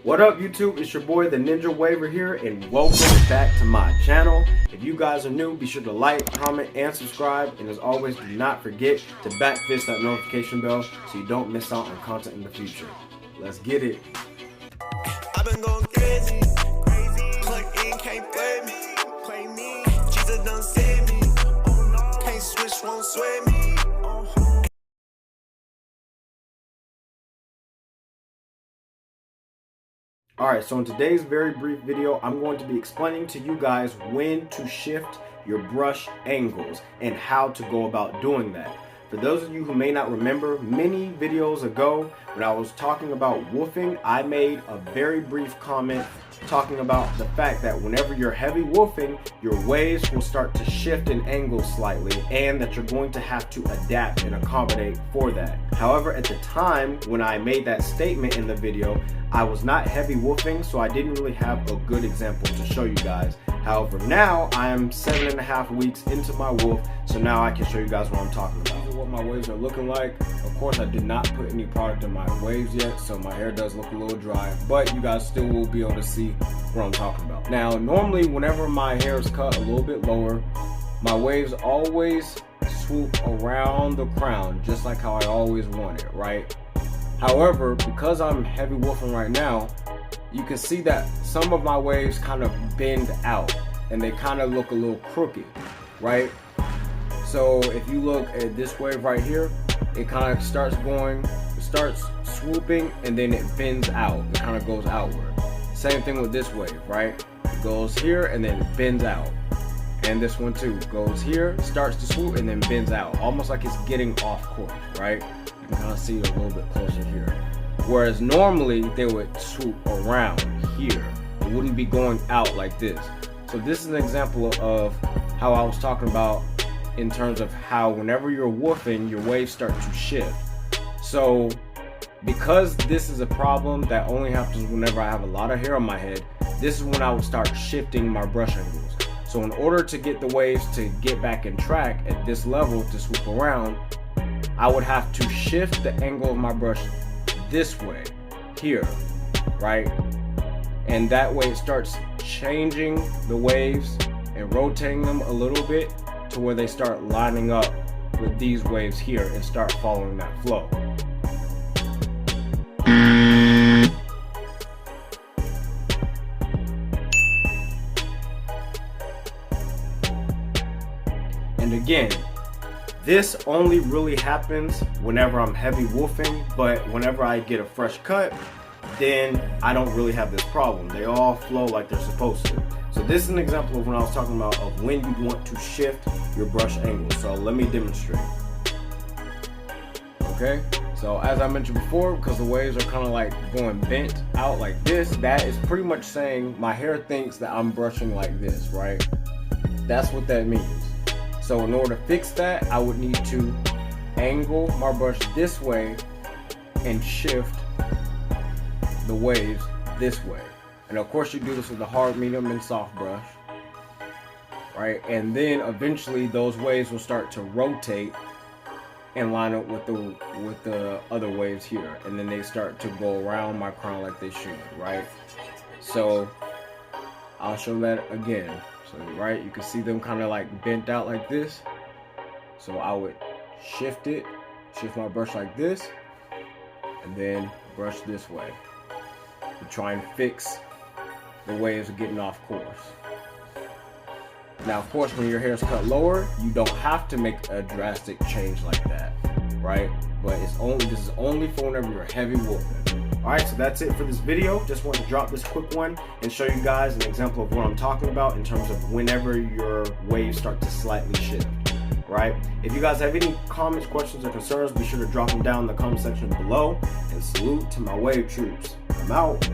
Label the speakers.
Speaker 1: What up YouTube, it's your boy the Ninja Waver here and welcome back to my channel. If you guys are new, be sure to like, comment, and subscribe, and as always do not forget to back fist that notification bell so you don't miss out on content in the future. Let's get it.
Speaker 2: I've been going crazy. Plug in, can't play me. Jesus done save me. Can't switch, won't sway me.
Speaker 1: Alright, so in today's very brief video, I'm going to be explaining to you guys when to shift your brush angles and how to go about doing that. For those of you who may not remember, many videos ago when I was talking about woofing, I made a very brief comment talking about the fact that whenever you're heavy woofing, your waves will start to shift in angle slightly and that you're going to have to adapt and accommodate for that. However, at the time when I made that statement in the video, I was not heavy woofing, so I didn't really have a good example to show you guys. However, now I am 7.5 weeks into my woof, so now I can show you guys what I'm talking about. These are what my waves are looking like. Of course, I did not put any product in my waves yet, so my hair does look a little dry, but you guys still will be able to see what I'm talking about. Now, normally whenever my hair is cut a little bit lower, my waves always swoop around the crown, just like how I always want it, right? However, because I'm heavy woofing right now, you can see that some of my waves kind of bend out and they kind of look a little crooked, right? So if you look at this wave right here, it kind of starts swooping and then it bends out. It kind of goes outward. Same thing with this wave, right? It goes here and then it bends out. And this one too goes here, starts to swoop and then bends out, almost like it's getting off course, right? You can kind of see it a little bit closer here. Whereas normally they would swoop around here. It wouldn't be going out like this. So this is an example of how I was talking about in terms of how whenever you're woofing, your waves start to shift. So because this is a problem that only happens whenever I have a lot of hair on my head, this is when I would start shifting my brush angles. So in order to get the waves to get back in track at this level to swoop around, I would have to shift the angle of my brush this way, here, right? And that way it starts changing the waves and rotating them a little bit to where they start lining up with these waves here and start following that flow. And again, this only really happens whenever I'm heavy woofing, but whenever I get a fresh cut, then I don't really have this problem. They all flow like they're supposed to. So this is an example of when I was talking about of when you want to shift your brush angle. So let me demonstrate. Okay, so as I mentioned before, because the waves are kind of like going bent out like this, that is pretty much saying my hair thinks that I'm brushing like this, right? That's what that means. So in order to fix that, I would need to angle my brush this way and shift the waves this way. And of course you do this with a hard, medium, and soft brush, right? And then eventually those waves will start to rotate and line up with the other waves here. And then they start to go around my crown like they should, right? So I'll show that again. So, right, you can see them kind of like bent out like this. So I would shift my brush like this, and then brush this way to try and fix the waves of getting off course. Now, of course, when your hair is cut lower, you don't have to make a drastic change like that, right? But this is only for whenever you're heavy woofing. Alright, so that's it for this video. Just wanted to drop this quick one and show you guys an example of what I'm talking about in terms of whenever your waves start to slightly shift, right? If you guys have any comments, questions, or concerns, be sure to drop them down in the comment section below. And salute to my wave troops. I'm out.